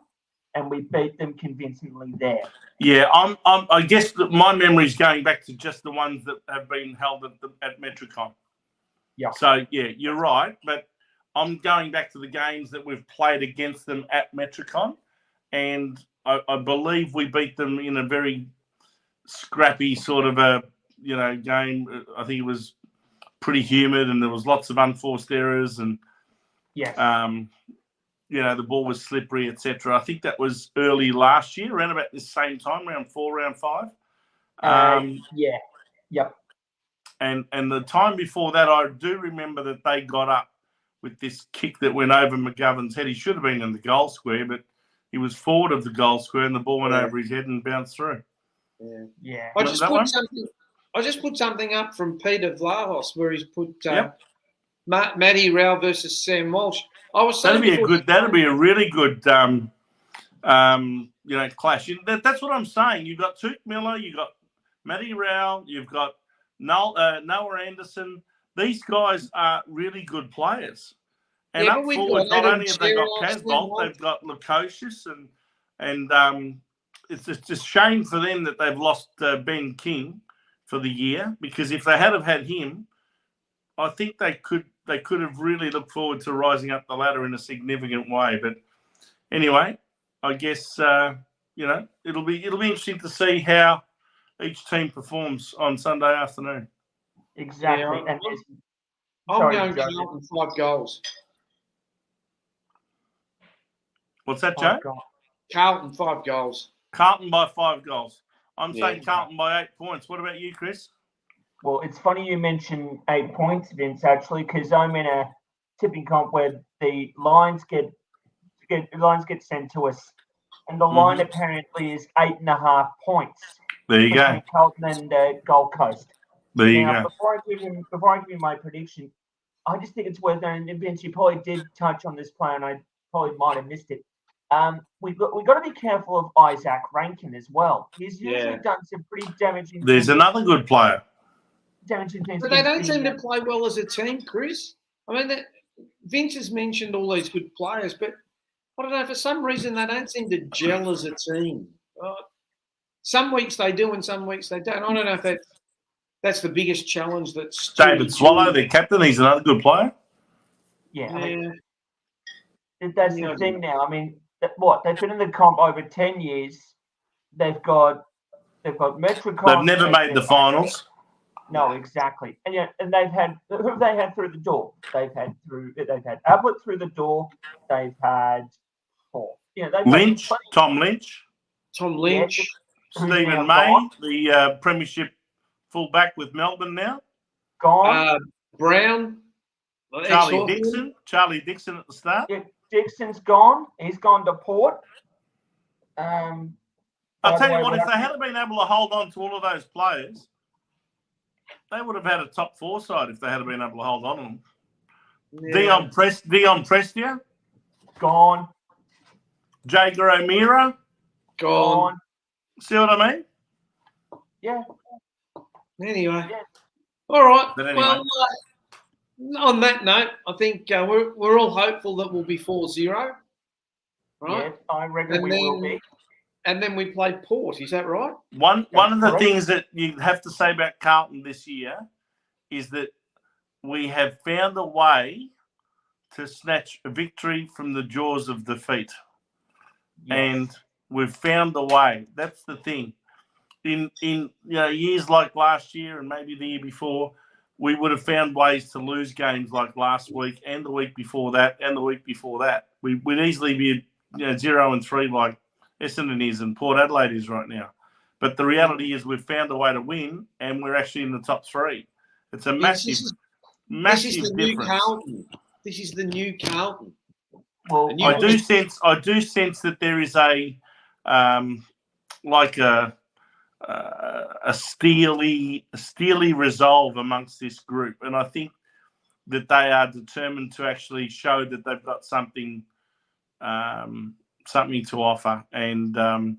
and we beat them convincingly there. Yeah, I guess that my memory is going back to just the ones that have been held at Metricon. Yeah. So yeah, you're right, but I'm going back to the games that we've played against them at Metricon, and I believe we beat them in a very scrappy sort of a game. I think it was pretty humid, and there was lots of unforced errors, and the ball was slippery, etc. I think that was early last year, around about this same time, round 4, round 5. Yep. And the time before that, I do remember that they got up with this kick that went over McGovern's head. He should have been in the goal square, but he was forward of the goal square, and the ball went Yeah. over his head and bounced through. Yeah. I Remember just that put one? something. I just put something up from Peter Vlahos where he's put Yep. Matty Rao versus Sam Walsh. I was saying That'd be a really good clash. That's what I'm saying. You've got Toot Miller, you've got Matty Rao, you've got Noah Anderson. These guys are really good players. And Yeah, up but we've forward, got not Adam only have they got Gerrard, Casbolt, they've got Lukosius, and it's just a shame for them that they've lost Ben King for the year, because if they had have had him, I think they could have really looked forward to rising up the ladder in a significant way. But anyway, I guess it'll be interesting to see how each team performs on Sunday afternoon. Exactly. Yeah, And I'm sorry, going Joe. Carlton 5 goals. What's that, Oh, Joe? God. Carlton 5 goals. Carlton by 5 goals. I'm Yeah. saying Carlton by 8 points. What about you, Chris? Well, it's funny you mention 8 points, Vince, actually, because I'm in a tipping comp where the lines get sent to us, and the line apparently is 8.5 points There you between go. Carlton and Gold Coast. There you Now, go. before I give you my prediction, I just think it's worth knowing. And Vince, you probably did touch on this player, and I probably might have missed it. We got to be careful of Isaac Rankin as well. He's usually done some pretty damaging. There's another good player. Damaging things. But they don't seem to play well as a team, Chris. I mean, Vince has mentioned all these good players, but I don't know, for some reason they don't seem to gel as a team. Some weeks they do and some weeks they don't. I don't know if that's the biggest challenge that's David Swallow, their captain, he's another good player. Yeah, I Yeah. mean, that's the thing now. I mean, they've been in the comp over 10 years. They've got Metricon. They've never made the finals. No, exactly. And they've had who have they had through the door? They've had Ablett through the door. They've had Lynch, Tom Lynch, yeah, Stephen May, the premiership fullback with Melbourne now. Gone. Brown, Charlie Dixon at the start. Yeah, Dixon's gone. He's gone to Port. I'll tell you what, if they hadn't been able to hold on to all of those players, they would have had a top 4 side if they had been able to hold on to them. Yeah. Dion Prestia. Gone. Jager O'Meara. Gone. See what I mean? Yeah. Anyway. Yeah. All right. Anyway. Well, on that note, I think we're all hopeful that we'll be 4-0. Right? Yeah, I reckon we will be. And then we play Port. Is that right? One of the things that you have to say about Carlton this year is that we have found a way to snatch a victory from the jaws of defeat. Yes. And we've found a way. That's the thing. In years like last year and maybe the year before, we would have found ways to lose games like last week and the week before that and the week before that. We'd easily be 0-3 like Essendon is and Port Adelaide is right now. But the reality is we've found a way to win and we're actually in the top 3. It's a massive difference. This is the new Carlton. Well, I do sense that there is a steely resolve amongst this group, and I think that they are determined to actually show that they've got something to offer. And I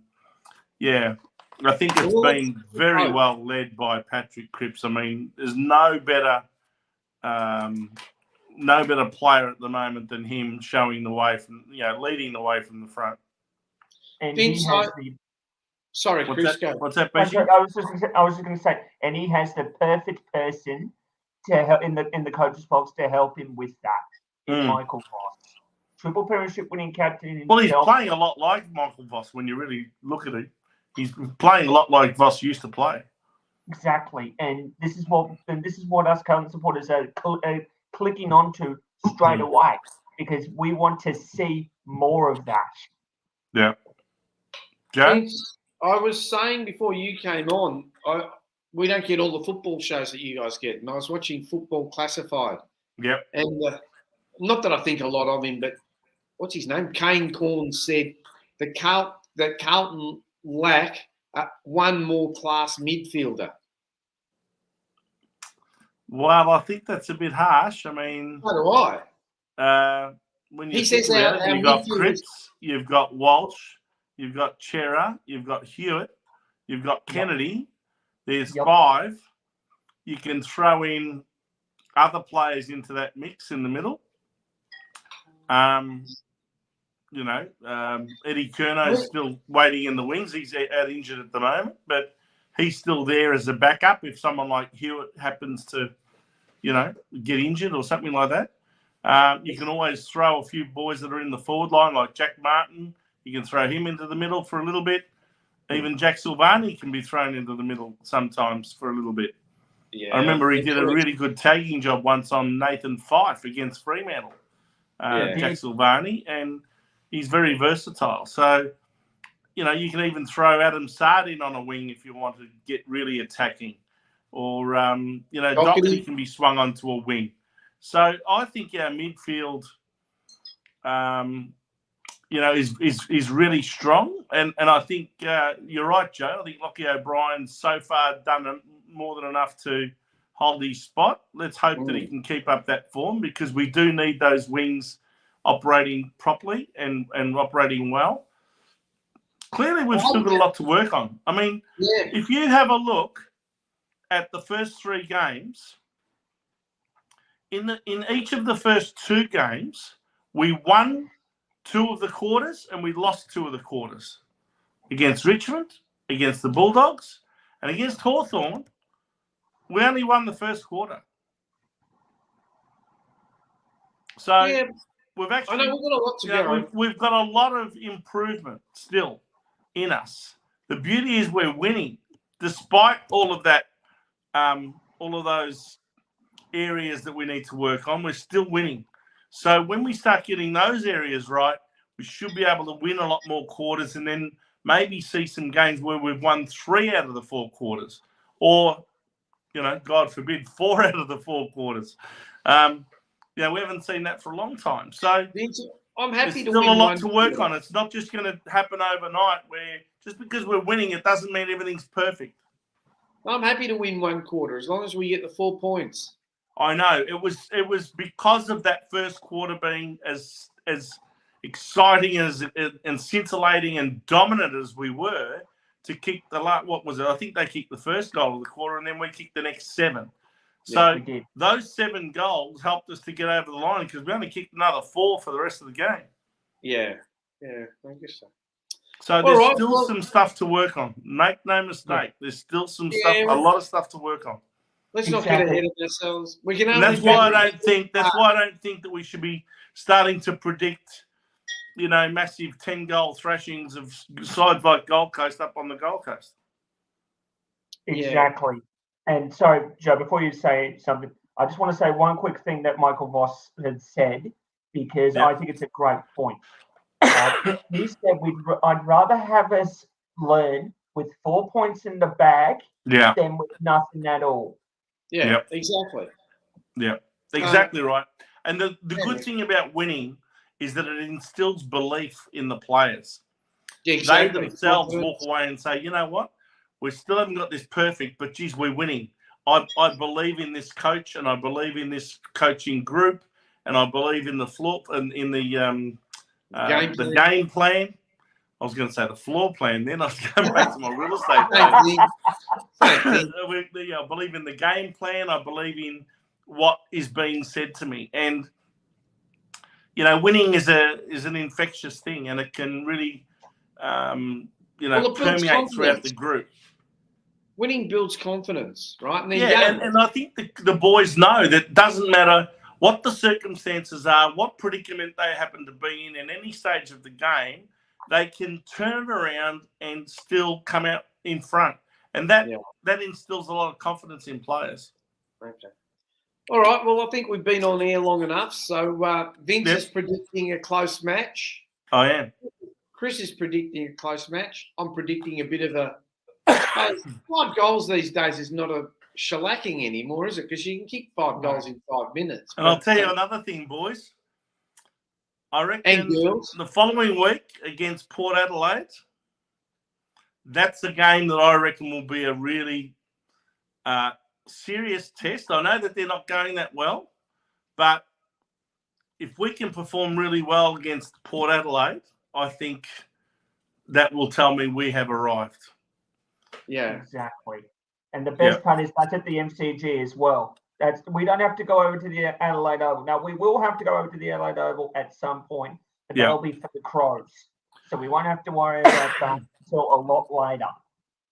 think it's been very well led by Patrick Cripps. I mean, there's no better player at the moment than him, showing the way leading the way from the front. And Sorry, Chris. What's that, Bessie? I was just going to say, and he has the perfect person to help in the coach's box to help him with that. Michael Voss, triple premiership winning captain himself. Well, he's playing a lot like Michael Voss when you really look at it. He's playing a lot like Voss used to play. Exactly, and this is what us Carlton supporters are clicking onto straight away, because we want to see more of that. Yeah. Joe? I was saying before you came on, we don't get all the football shows that you guys get. And I was watching Football Classified. Yep. And not that I think a lot of him, but what's his name? Kane Corn said that Carlton lack one more class midfielder. Well, I think that's a bit harsh. I mean, So do I. When you He think says about our it, you've got midfielders- Cripps, you've got Walsh, you've got Chera, you've got Hewitt, you've got Kennedy. There's 5. You can throw in other players into that mix in the middle. Eddie Curno's still waiting in the wings. He's out injured at the moment, but he's still there as a backup if someone like Hewitt happens to, get injured or something like that. You can always throw a few boys that are in the forward line, like Jack Martin. You can throw him into the middle for a little bit. Even Jack Silvani can be thrown into the middle sometimes for a little bit. Yeah, I remember he did a really good tagging job once on Nathan Fife against Fremantle, Jack Silvani, and he's very versatile. So, you can even throw Adam Sardin on a wing if you want to get really attacking. Or, Doherty can be swung onto a wing. So I think our midfield, is really strong. And I think you're right, Joe. I think Lockie O'Brien's so far done more than enough to hold his spot. Let's hope that he can keep up that form, because we do need those wings operating properly and operating well. Clearly, we've still got a lot to work on. I mean, if you have a look at the first 3 games, in each of the first 2 games, we won 2 of the quarters and we lost 2 of the quarters. Against Richmond, against the Bulldogs, and against Hawthorn, we only won the first quarter. So we've actually, I know we've got a lot to go. We've got a lot of improvement still in us. The beauty is we're winning, despite all of that, all of those areas that we need to work on. We're still winning. So when we start getting those areas right, we should be able to win a lot more quarters, and then maybe see some games where we've won 3 out of the 4 quarters, or, God forbid, 4 out of the 4 quarters. We haven't seen that for a long time. So I'm happy there's to still win a lot to work quarter. on. It's not just going to happen overnight, where just because we're winning, it doesn't mean everything's perfect. I'm happy to win 1 quarter as long as we get the 4 points. I know. It was because of that first quarter being as exciting and scintillating and dominant as we were, to kick I think they kicked the first goal of the quarter, and then we kicked the next 7. So those 7 goals helped us to get over the line, because we only kicked another 4 for the rest of the game. Yeah, I guess so. So there's still some stuff to work on. Make no mistake. There's still some stuff, a lot of stuff to work on. Let's not get ahead of ourselves. We can. And that's why I don't think that we should be starting to predict, massive 10-goal thrashings of sides like Gold Coast up on the Gold Coast. Exactly. And sorry, Joe, before you say something, I just want to say one quick thing that Michael Voss had said, because I think it's a great point. He said, I'd rather have us learn with 4 points in the bag than with nothing at all. Yeah, exactly. Yeah, exactly right. And the good thing about winning is that it instills belief in the players. Yeah, exactly. They themselves walk away and say, you know what? We still haven't got this perfect, but geez, we're winning. I believe in this coach, and I believe in this coaching group, and I believe in the floor and in the game plan. I was going to say the floor plan. Then I was going back to my real estate plan. I believe in the game plan. I believe in what is being said to me, and winning is an infectious thing, and it can really permeate throughout the group. Winning builds confidence, right? And and I think the boys know that it doesn't matter what the circumstances are, what predicament they happen to be in any stage of the game, they can turn it around and still come out in front. And that instills a lot of confidence in players. Okay. All right. Well, I think we've been on air long enough. So Vince is predicting a close match. I am. Chris is predicting a close match. I'm predicting a bit of a 5 goals these days is not a shellacking anymore, is it? Because you can kick 5 goals in 5 minutes. And I'll tell you another thing, boys. I reckon girls. the following week against Port Adelaide, that's a game that I reckon will be a really serious test. I know that they're not going that well, but if we can perform really well against Port Adelaide, I think that will tell me we have arrived. Yeah. Exactly. And the best part is that's at the MCG as well. We don't have to go over to the Adelaide Oval. Now, we will have to go over to the Adelaide Oval at some point, but that'll be for the Crows. So we won't have to worry about that until a lot later.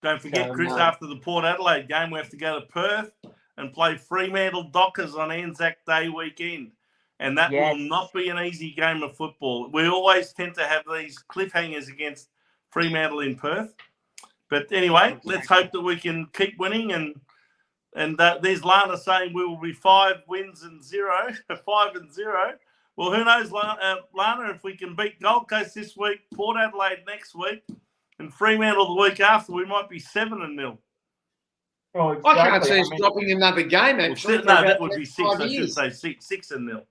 Don't forget, Chris, after the Port Adelaide game, we have to go to Perth and play Fremantle Dockers on Anzac Day weekend. And that will not be an easy game of football. We always tend to have these cliffhangers against Fremantle in Perth. But anyway, let's hope that we can keep winning. And there's Lana saying we will be 5 wins and 0, 5-0. Well, who knows, Lana, if we can beat Gold Coast this week, Port Adelaide next week, and Fremantle the week after, we might be 7-0. Oh, exactly. I can't see us dropping another game, actually. No, that would be 6. I should say 6-0.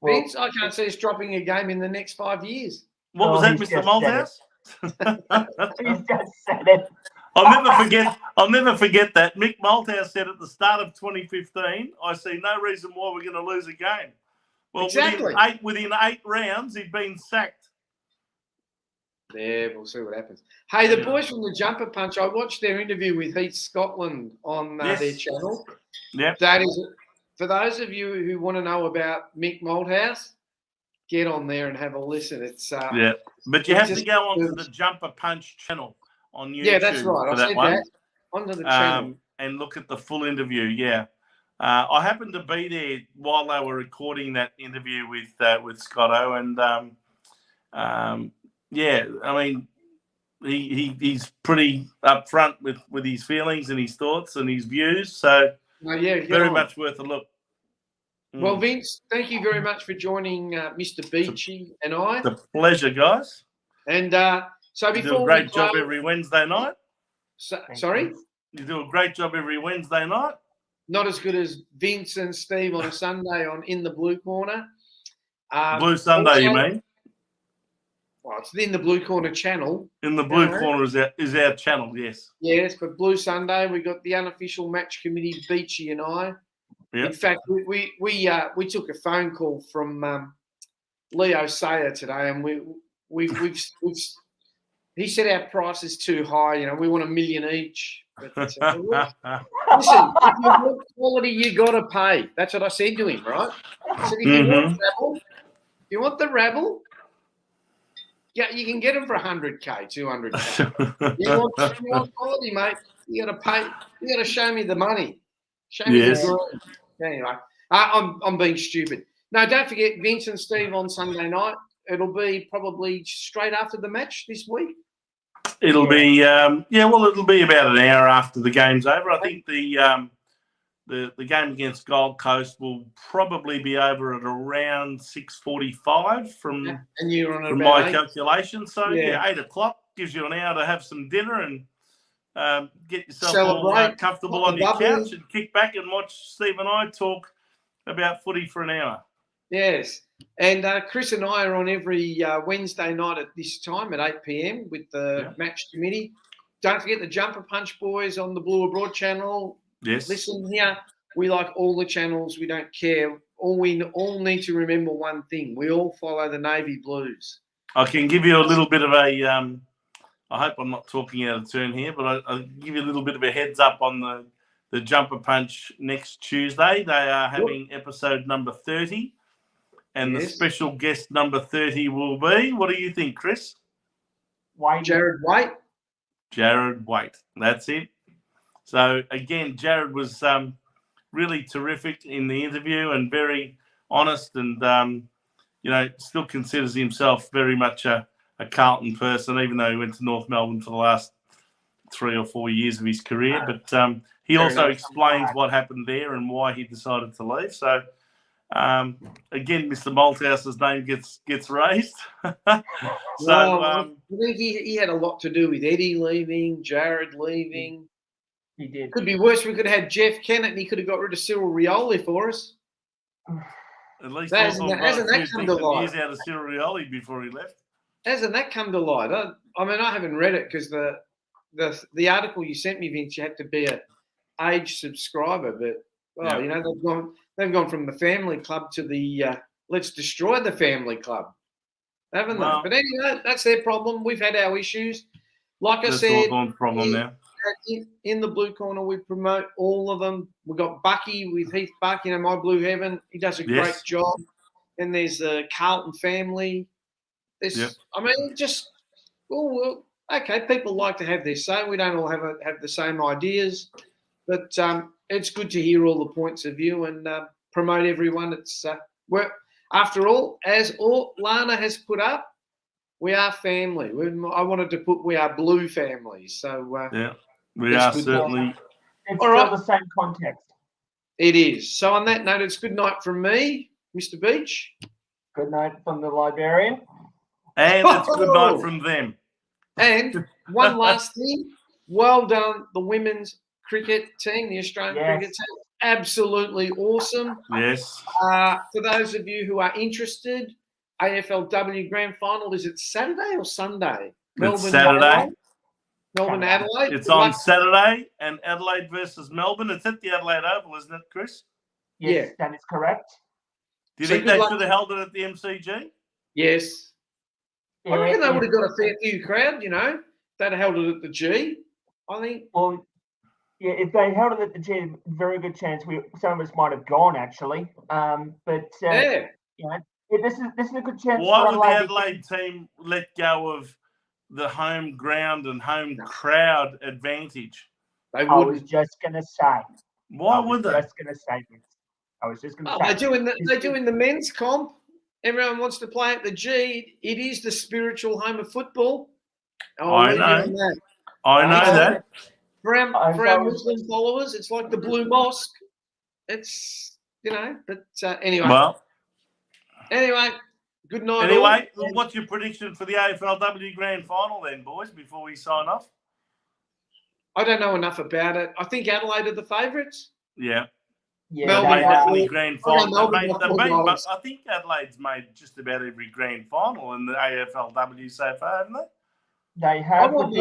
Vince, I can't see us dropping a game in the next 5 years. What was that, Mr. Malthouse? He's just said it. I'll never forget that. Mick Malthouse said at the start of 2015, I see no reason why we're going to lose a game. Well, exactly. within 8 rounds, he'd been sacked. Yeah, we'll see what happens. Hey, the boys from the Jumper Punch, I watched their interview with Heath Scotland on their channel. Yeah. That is, for those of you who want to know about Mick Malthouse, get on there and have a listen. It's but you have to go onto the Jumper Punch channel on YouTube. Yeah, that's right. I said that. Onto the channel. And look at the full interview, I happened to be there while they were recording that interview with Scotto, and I mean, he's pretty upfront with his feelings and his thoughts and his views. So very much worth a look. Well, Vince, thank you very much for joining Mr. Beachy and I. It's a pleasure, guys. And so before you do a great job every Wednesday night. Sorry? You do a great job every Wednesday night. Not as good as Vince and Steve on a Sunday on In the Blue Corner. Blue Sunday, also, you mean? Well, it's in the Blue Corner channel. In the Blue Corner is our channel, yes. Yes, but Blue Sunday, we got the unofficial match committee, Beachy and I. Yep. In fact, we took a phone call from Leo Sayer today, and he said our price is too high. We want $1 million each. But, listen, if you want quality, you got to pay. That's what I said to him, right? I said, if you want the rabble, yeah, you can get them for $100K, $200K. You want quality, mate? You got to pay. You got to show me the money. Show me the green. Anyway, I'm being stupid. No, don't forget Vince and Steve on Sunday night. It'll be probably straight after the match this week. It'll be it'll be about an hour after the game's over. I think the game against Gold Coast will probably be over at around 6:45 from my calculation. So 8 o'clock gives you an hour to have some dinner and get yourself all comfortable on your couch and kick back and watch Steve and I talk about footy for an hour. Yes. And Chris and I are on every Wednesday night at this time at 8 p.m. with the match committee. Don't forget the Jumper Punch boys on the Blue Abroad channel. Yes. Listen here, we like all the channels. We don't care. We all need to remember one thing. We all follow the Navy Blues. I can give you a little bit of a I hope I'm not talking out of turn here, but I'll give you a little bit of a heads up on the Jumper Punch next Tuesday. They are having episode number 30. And the special guest number 30 will be, what do you think, Chris? Jared White. Jared White. That's it. So, again, Jared was really terrific in the interview and very honest and, still considers himself very much a Carlton person, even though he went to North Melbourne for the last 3 or 4 years of his career. But he also explains what happened there and why he decided to leave. So, again, Mr. Malthouse's name gets raised. I think he had a lot to do with Eddie leaving, Jared leaving. He did. Could be worse. We could have had Jeff Kennett and he could have got rid of Cyril Rioli for us. At least Hasn't Hawthorn got a that few come to decent light? years out of Sirioli before he left. Hasn't that come to light? I mean, I haven't read it because the article you sent me, Vince, you had to be a age subscriber, but you know, they've gone from the family club to the let's destroy the family club, haven't they? But anyway, that's their problem. We've had our issues. Like I said, Hawthorn's problem now. In the blue corner, we promote all of them. We've got Bucky with Heath Buck, you know, my Blue Heaven. He does a great job. And there's the Carlton family. I mean, just, okay, people like to have their say. We don't all have the same ideas. But it's good to hear all the points of view and promote everyone. It's after all, as Lana has put up, we are family. I wanted to put we are blue family. So we are certainly. It's still the same context. It is. So on that note, it's good night from me, Mr. Beach. Good night from the librarian. And it's good night from them. And one last thing. Well done, the women's cricket team, the Australian cricket team. Absolutely awesome. Yes. For those of you who are interested, AFLW Grand Final, is it Saturday or Sunday? It's Saturday. Melbourne, Adelaide. It's on Saturday, and Adelaide versus Melbourne. It's at the Adelaide Oval, isn't it, Chris? Yes, that is correct. Do you think they should have held it at the MCG? Yes. I reckon they would have got a fair few crowd, you know. They'd have held it at the G, I think. Well, yeah, if they held it at the G, very good chance some of us might have gone, actually. But you know, this is a good chance. Why would the Adelaide team let go of the home ground and home crowd advantage? I was just going to say. Why would they? I was just going to say. They're doing the men's comp. Everyone wants to play at the G. It is the spiritual home of football. I know that. For our Muslim followers, it's like the Blue Mosque. It's, you know, but anyway. Well. Anyway, good night. Anyway, what's your prediction for the AFLW Grand Final then, boys, before we sign off? I don't know enough about it. I think Adelaide are the favourites. Yeah. Melbourne definitely grand final. I think Adelaide's made just about every grand final in the AFLW so far, haven't they? They have, with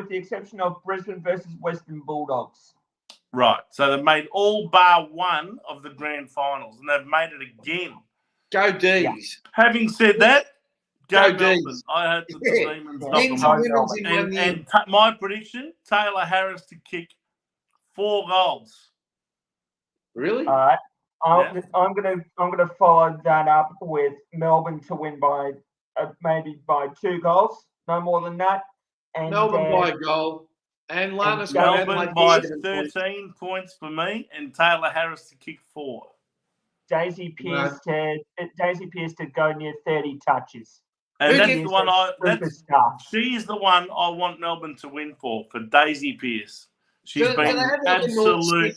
the exception of Brisbane versus Western Bulldogs. Right. So they've made all bar one of the grand finals, and they've made it again. Go D's. Yeah. Having said that, go Melbourne. I hope that the Demons knock them out. And my prediction, Taylor Harris to kick 4 goals. Really? All right. I'm gonna follow that up with Melbourne to win by maybe by 2 goals, no more than that. And Melbourne by a goal. And Lana's Melbourne by 13 points for me, and Taylor Harris to kick 4. Daisy Pearce to go near 30 touches. And that's the one she's the one I want Melbourne to win for Daisy Pearce. She's been an absolute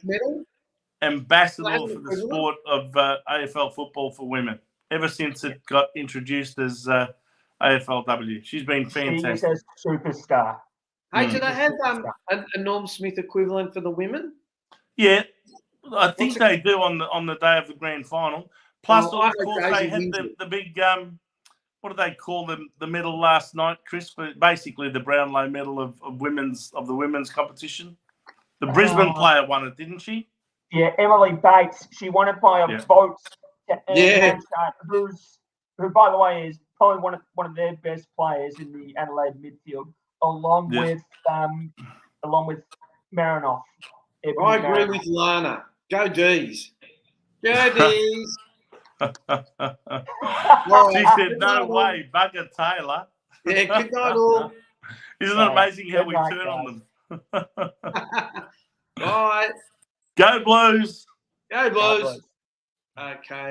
ambassador for the sport of AFL football for women ever since it got introduced as AFLW. She's been fantastic. She's a superstar. Hey, do they have a Norm Smith equivalent for the women? Yeah, I think they do on the day of the grand final. Plus, of course, they had the big what do they call them? The medal last night, Chris? Basically, the Brownlow medal of the women's competition. The Brisbane player won it, didn't she? Yeah, Emily Bates. She won it by a vote. Who, by the way, is probably one of their best players in the Adelaide midfield, along with Marinoff. I agree with Lana. Go D's. Go D's. She said, "No way, bugger Taylor." Yeah, good night all. Isn't it amazing how we turn on them? All right. Go Blues. Go Blues. Okay.